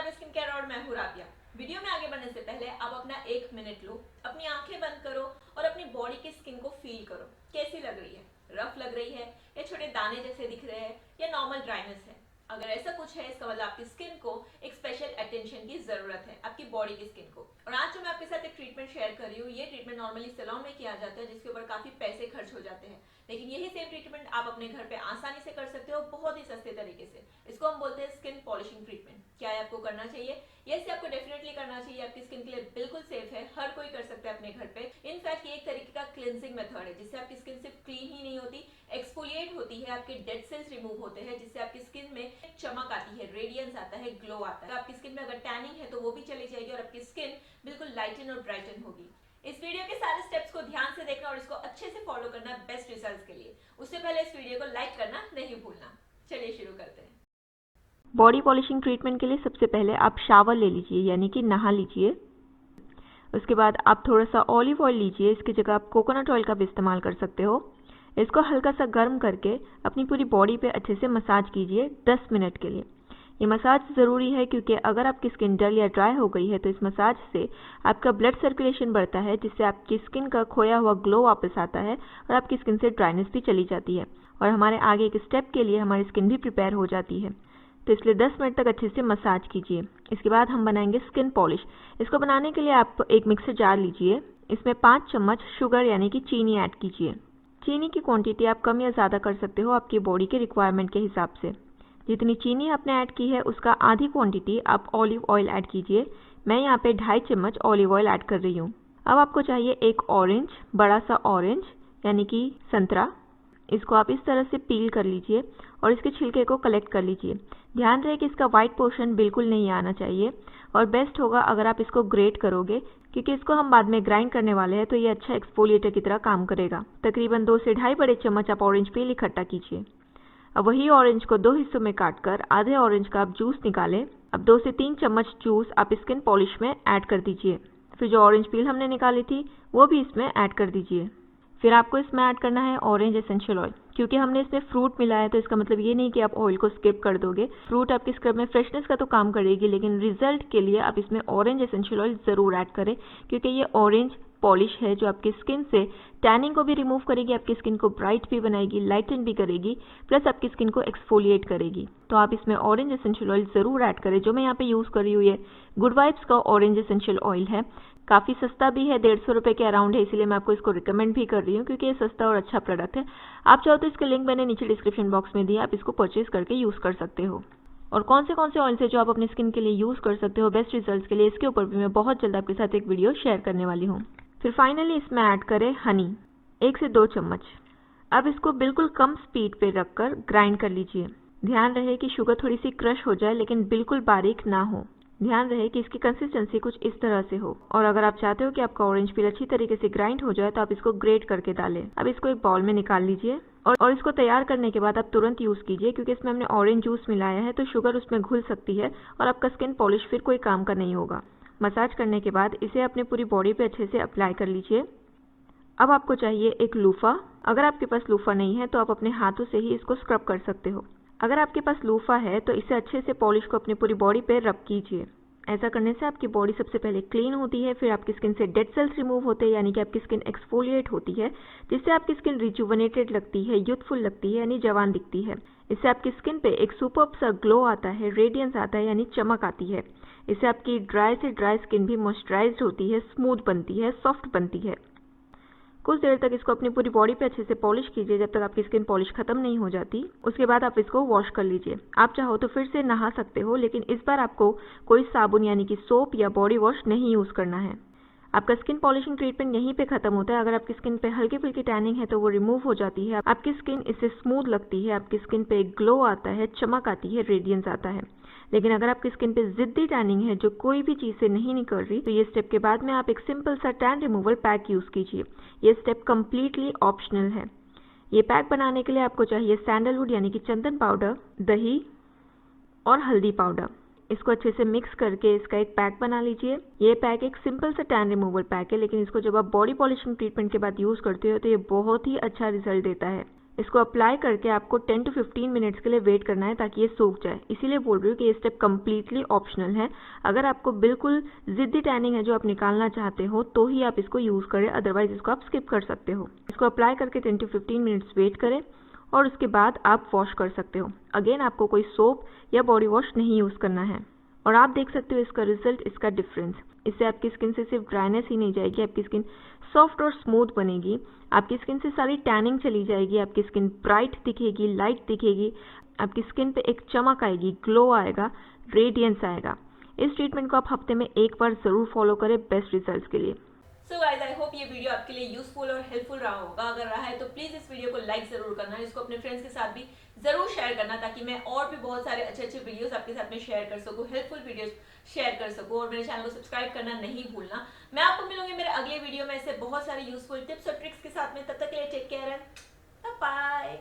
नाम है skin care और मैं हूँ राबिया। वीडियो में आगे बढ़ने से पहले आप अपना 1 मिनट लो, अपनी आंखें बंद करो और अपनी बॉडी की स्किन को फील करो। कैसी लग रही है? रफ लग रही है या छोटे दाने जैसे दिख रहे हैं या नॉर्मल ड्राइनेस है? अगर ऐसा कुछ है इसका मतलब आपकी स्किन को एक स्पेशल अटेंशन की जरूरत है, आपकी बॉडी की स्किन को। और आज जो मैं आपके साथ एक ट्रीटमेंट शेयर कर रही हूँ, ये ट्रीटमेंट नॉर्मली सैलून में किया जाता है जिसके ऊपर काफी पैसे खर्च हो जाते हैं, लेकिन यही सेम ट्रीटमेंट आप अपने घर पे आसानी से कर सकते हो बहुत ही सस्ते तरीके से। इसको हम बोलते हैं स्किन पॉलिशिंग ट्रीटमेंट। क्या है आपको करना चाहिए? यस, आपको डेफिनेटली करना चाहिए। आपकी स्किन के लिए बिल्कुल सेफ है, हर कोई कर सकता है अपने घर पे। इनफैक्ट ये एक तरीके का क्लिनजिंग मेथड है जिससे आपकी स्किन सिर्फ क्लीन ही नहीं होती, एक्सफोलिएट होती है, आपके डेड सेल्स रिमूव होते हैं, जिससे आपकी स्किन में चमक आती है, रेडियंस आता है, ग्लो आता है। तो आपकी स्किन में अगर टैनिंग है तो वो भी चली जाएगी और आपकी स्किन बिल्कुल लाइटन और ब्राइटन होगी। इस वीडियो के सारे स्टेप्स को ध्यान से देखना और इसको अच्छे से फॉलो करना बेस्ट रिजल्ट्स के लिए। उससे पहले इस वीडियो को लाइक करना नहीं भूलना। चलिए शुरू करते हैं। बॉडी पॉलिशिंग ट्रीटमेंट के लिए सबसे पहले आप शावर ले लीजिए, यानी कि नहा लीजिए। उसके बाद आप थोड़ा सा ऑलिव ऑयल लीजिए, इसकी जगह आप कोकोनट ऑयल का भी इस्तेमाल कर सकते हो। इसको हल्का सा गर्म करके अपनी पूरी बॉडी पे अच्छे से मसाज कीजिए 10 मिनट के लिए। ये मसाज ज़रूरी है क्योंकि अगर आपकी स्किन डल या ड्राई हो गई है तो इस मसाज से आपका ब्लड सर्कुलेशन बढ़ता है, जिससे आपकी स्किन का खोया हुआ ग्लो वापस आता है और आपकी स्किन से ड्राइनेस भी चली जाती है और हमारे आगे के स्टेप के लिए हमारी स्किन भी प्रिपेयर हो जाती है। तो इसलिए 10 मिनट तक अच्छे से मसाज कीजिए। इसके बाद हम बनाएंगे स्किन पॉलिश। इसको बनाने के लिए आप एक मिक्सर जार लीजिए, इसमें 5 चम्मच शुगर यानी कि चीनी ऐड कीजिए। चीनी की क्वांटिटी आप कम या ज़्यादा कर सकते हो आपकी बॉडी के रिक्वायरमेंट के हिसाब से। जितनी चीनी आपने ऐड की है उसका आधी क्वांटिटी आप ऑलिव ऑयल ऐड कीजिए। मैं यहाँ पे 2.5 चम्मच ऑलिव ऑयल ऐड कर रही हूँ। अब आपको चाहिए एक ऑरेंज, बड़ा सा ऑरेंज यानी कि संतरा। इसको आप इस तरह से पील कर लीजिए और इसके छिलके को कलेक्ट कर लीजिए। ध्यान रहे कि इसका वाइट पोर्शन बिल्कुल नहीं आना चाहिए और बेस्ट होगा अगर आप इसको ग्रेट करोगे, क्योंकि इसको हम बाद में ग्राइंड करने वाले हैं तो ये अच्छा एक्सफोलिएटर की तरह काम करेगा। तकरीबन 2 से 2.5 बड़े चम्मच आप ऑरेंज पील इकट्ठा कीजिए। अब वही ऑरेंज को 2 हिस्सों में काटकर आधे ऑरेंज का आप जूस निकालें। अब 2 से 3 चम्मच जूस आप स्किन पॉलिश में ऐड कर दीजिए। फिर जो ऑरेंज पील हमने निकाली थी वो भी इसमें ऐड कर दीजिए। फिर आपको इसमें ऐड करना है ऑरेंज एसेंशियल ऑयल। क्योंकि हमने इसमें फ्रूट मिलाया है तो इसका मतलब ये नहीं कि आप ऑयल को स्किप कर दोगे। फ्रूट आपकी स्क्रब में फ्रेशनेस का तो काम करेगी, लेकिन रिजल्ट के लिए आप इसमें ऑरेंज एसेंशियल ऑयल ज़रूर ऐड करें, क्योंकि ये ऑरेंज पॉलिश है जो आपकी स्किन से टैनिंग को भी रिमूव करेगी, आपकी स्किन को ब्राइट भी बनाएगी, लाइटन भी करेगी, प्लस आपकी स्किन को एक्सफोलिएट करेगी। तो आप इसमें ऑरेंज एसेंशियल ऑयल ज़रूर ऐड करें। जो मैं यहाँ पे यूज़ कर रही हूँ ये गुड वाइब्स का ऑरेंज एसेंशियल ऑयल है। काफ़ी सस्ता भी है, 150 रुपये के अराउंड है, इसलिए मैं आपको इसको रिकमेंड भी कर रही हूँ क्योंकि ये सस्ता और अच्छा प्रोडक्ट है। आप चाहो तो इसके लिंक मैंने नीचे डिस्क्रिप्शन बॉक्स में दिया, आप इसको परचेज करके यूज़ कर सकते हो। और कौन से ऑयल्स है जो आप अपनी स्किन के लिए यूज़ कर सकते हो बेस्ट रिजल्ट्स के लिए, इसके ऊपर भी मैं बहुत जल्द आपके साथ एक वीडियो शेयर करने वाली हूँ। फिर फाइनली इसमें ऐड करें हनी, 1 से 2 चम्मच। अब इसको बिल्कुल कम स्पीड पे रखकर ग्राइंड कर लीजिए। ध्यान रहे कि शुगर थोड़ी सी क्रश हो जाए लेकिन बिल्कुल बारीक ना हो। ध्यान रहे कि इसकी कंसिस्टेंसी कुछ इस तरह से हो। और अगर आप चाहते हो कि आपका ऑरेंज पील अच्छी तरीके से ग्राइंड हो जाए तो आप इसको ग्रेट करके डालें। अब इसको एक बाउल में निकाल लीजिए और इसको तैयार करने के बाद आप तुरंत यूज़ कीजिए, क्योंकि इसमें हमने ऑरेंज जूस मिलाया है तो शुगर उसमें घुल सकती है और आपका स्किन पॉलिश फिर कोई काम का नहीं होगा। मसाज करने के बाद इसे अपने पूरी बॉडी पे अच्छे से अप्लाई कर लीजिए। अब आपको चाहिए एक लूफा। अगर आपके पास लूफा नहीं है तो आप अपने हाथों से ही इसको स्क्रब कर सकते हो। अगर आपके पास लूफा है तो इसे अच्छे से पॉलिश को अपनी पूरी बॉडी पे रब कीजिए। ऐसा करने से आपकी बॉडी सबसे पहले क्लीन होती है, फिर आपकी स्किन से डेड सेल्स रिमूव होते हैं, यानी कि आपकी स्किन एक्सफोलिएट होती है, जिससे आपकी स्किन रिजुवेनेटेड लगती है, यूथफुल लगती है, यानी जवान दिखती है। इससे आपकी स्किन पे एक सुपर्ब सा ग्लो आता है, रेडियंस आता है, यानी चमक आती है। इससे आपकी ड्राई से ड्राई स्किन भी मॉइस्चराइज्ड होती है, स्मूथ बनती है, सॉफ्ट बनती है। कुछ देर तक इसको अपनी पूरी बॉडी पे अच्छे से पॉलिश कीजिए जब तक आपकी स्किन पॉलिश खत्म नहीं हो जाती। उसके बाद आप इसको वॉश कर लीजिए। आप चाहो तो फिर से नहा सकते हो, लेकिन इस बार आपको कोई साबुन यानी कि सोप या बॉडी वॉश नहीं यूज़ करना है। आपका स्किन पॉलिशिंग ट्रीटमेंट यहीं पे खत्म होता है। अगर आपकी स्किन पे हल्की फुल्की टैनिंग है तो वो रिमूव हो जाती है, आपकी स्किन इससे स्मूथ लगती है, आपकी स्किन पे एक ग्लो आता है, चमक आती है, रेडियंस आता है। लेकिन अगर आपकी स्किन पे जिद्दी टैनिंग है जो कोई भी चीज़ से नहीं निकल रही, तो ये स्टेप के बाद में आप एक सिंपल सा टैन रिमूवल पैक यूज़ कीजिए। ये स्टेप कम्प्लीटली ऑप्शनल है। ये पैक बनाने के लिए आपको चाहिए सैंडलवुड यानी कि चंदन पाउडर, दही और हल्दी पाउडर। इसको अच्छे से मिक्स करके इसका एक पैक बना लीजिए। ये पैक एक सिंपल सा टैन रिमूवल पैक है, लेकिन इसको जब आप बॉडी पॉलिशिंग ट्रीटमेंट के बाद यूज़ करते हो तो ये बहुत ही अच्छा रिजल्ट देता है। इसको अप्लाई करके आपको 10 to 15 मिनट्स के लिए वेट करना है ताकि ये सूख जाए। इसीलिए बोल रही हूँ कि ये स्टेप कम्प्लीटली ऑप्शनल है। अगर आपको बिल्कुल ज़िद्दी टैनिंग है जो आप निकालना चाहते हो तो ही आप इसको यूज़ करें, अदरवाइज इसको आप स्किप कर सकते हो। इसको अप्लाई करके 10 to 15 मिनट्स वेट करें और उसके बाद आप वॉश कर सकते हो। अगेन आपको कोई सोप या बॉडी वॉश नहीं यूज़ करना है। और आप देख सकते हो इसका रिजल्ट, इसका डिफरेंस। इससे आपकी स्किन से सिर्फ ड्राइनेस ही नहीं जाएगी, आपकी स्किन सॉफ्ट और स्मूथ बनेगी, आपकी स्किन से सारी टैनिंग चली जाएगी, आपकी स्किन ब्राइट दिखेगी, लाइट दिखेगी, आपकी स्किन पे एक चमक आएगी, ग्लो आएगा, रेडियंस आएगा। इस ट्रीटमेंट को आप हफ्ते में एक बार ज़रूर फॉलो करें बेस्ट रिजल्ट्स के लिए। सो गाइस, आई होप ये वीडियो आपके लिए यूजफुल और हेल्पफुल रहा होगा। अगर रहा है तो प्लीज इस वीडियो को लाइक जरूर करना, इसको अपने फ्रेंड्स के साथ भी जरूर शेयर करना ताकि मैं और भी बहुत सारे अच्छे अच्छे वीडियोस आपके साथ में शेयर कर सकूं, हेल्पफुल वीडियोस शेयर कर सकूं। और मेरे चैनल को सब्सक्राइब करना नहीं भूलना। मैं आपको मिलूंगी मेरे अगले वीडियो में ऐसे बहुत सारे यूजफुल टिप्स और ट्रिक्स के साथ में। तब तक के लिए टेक केयर एंड बाय।